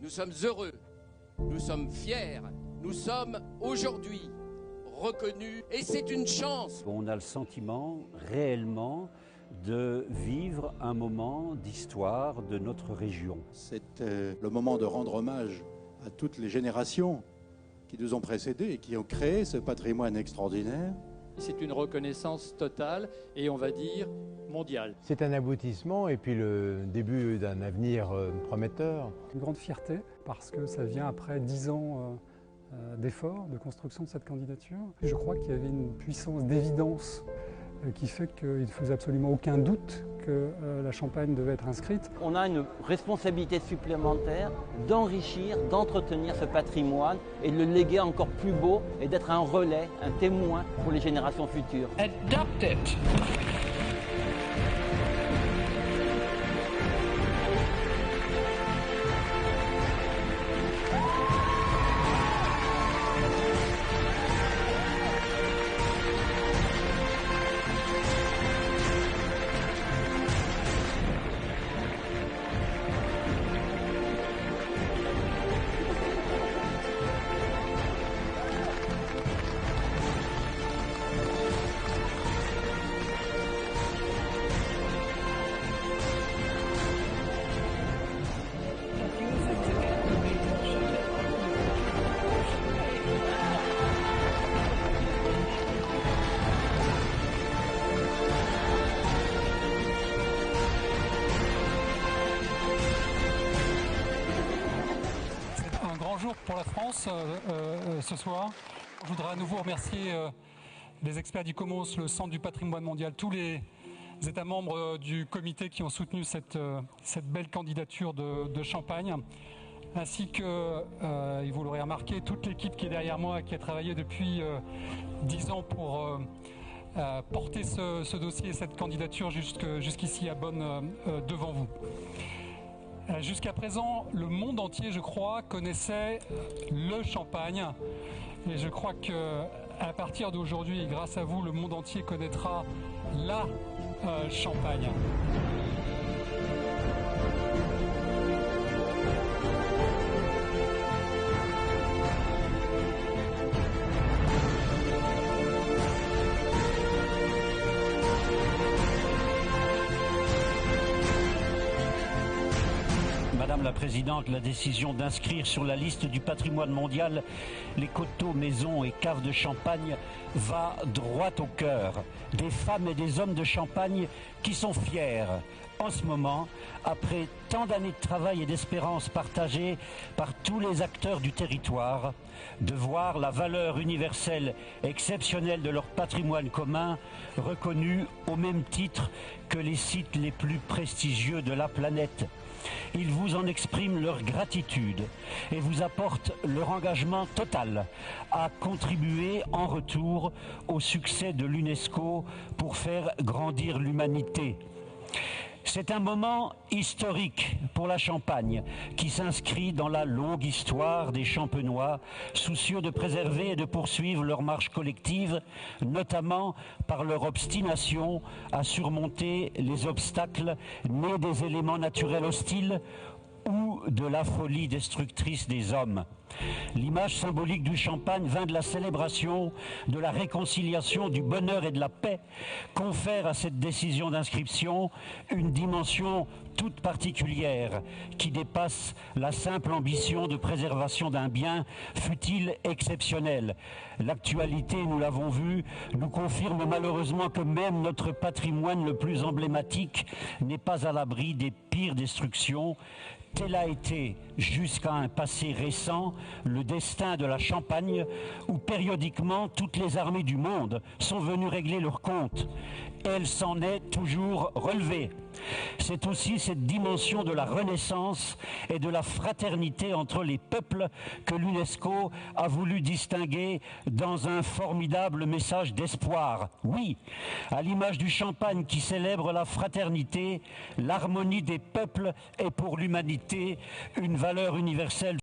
Nous sommes heureux, nous sommes fiers, nous sommes aujourd'hui reconnus et c'est une chance. On a le sentiment réellement de vivre un moment d'histoire de notre région. C'est le moment de rendre hommage à toutes les générations qui nous ont précédés et qui ont créé ce patrimoine extraordinaire. C'est une reconnaissance totale et on va dire mondiale. C'est un aboutissement et puis le début d'un avenir prometteur. Une grande fierté parce que ça vient après 10 ans d'efforts, de construction de cette candidature. Je crois qu'il y avait une puissance d'évidence qui fait qu'il ne faisait absolument aucun doute que la Champagne devait être inscrite. On a une responsabilité supplémentaire d'enrichir, d'entretenir ce patrimoine et de le léguer encore plus beau et d'être un relais, un témoin pour les générations futures. Adopt it. Jour pour la France ce soir. Je voudrais à nouveau remercier les experts du COMOS, le Centre du patrimoine mondial, tous les États membres du comité qui ont soutenu cette belle candidature de Champagne, ainsi que, et vous l'aurez remarqué, toute l'équipe qui est derrière moi, qui a travaillé depuis 10 ans pour porter ce dossier et cette candidature jusqu'ici à Bonn devant vous. Jusqu'à présent, le monde entier, je crois, connaissait le Champagne. Et je crois qu'à partir d'aujourd'hui, grâce à vous, le monde entier connaîtra la Champagne. Madame la Présidente, la décision d'inscrire sur la liste du patrimoine mondial les coteaux, maisons et caves de Champagne va droit au cœur des femmes et des hommes de Champagne qui sont fiers, en ce moment, après tant d'années de travail et d'espérance partagées par tous les acteurs du territoire, de voir la valeur universelle exceptionnelle de leur patrimoine commun reconnue au même titre que les sites les plus prestigieux de la planète. Ils vous en expriment leur gratitude et vous apportent leur engagement total à contribuer en retour au succès de l'UNESCO pour faire grandir l'humanité. C'est un moment historique pour la Champagne qui s'inscrit dans la longue histoire des Champenois, soucieux de préserver et de poursuivre leur marche collective, notamment par leur obstination à surmonter les obstacles nés des éléments naturels hostiles ou de la folie destructrice des hommes. L'image symbolique du Champagne vint de la célébration, de la réconciliation, du bonheur et de la paix, confère à cette décision d'inscription une dimension toute particulière qui dépasse la simple ambition de préservation d'un bien, fût-il exceptionnel. L'actualité, nous l'avons vu, nous confirme malheureusement que même notre patrimoine le plus emblématique n'est pas à l'abri des pires destructions. Tel a été, jusqu'à un passé récent, le destin de la Champagne, où périodiquement toutes les armées du monde sont venues régler leurs comptes. Elle s'en est toujours relevée. C'est aussi cette dimension de la renaissance et de la fraternité entre les peuples que l'UNESCO a voulu distinguer dans un formidable message d'espoir. Oui, à l'image du Champagne qui célèbre la fraternité, l'harmonie des peuples est pour l'humanité une valeur universelle.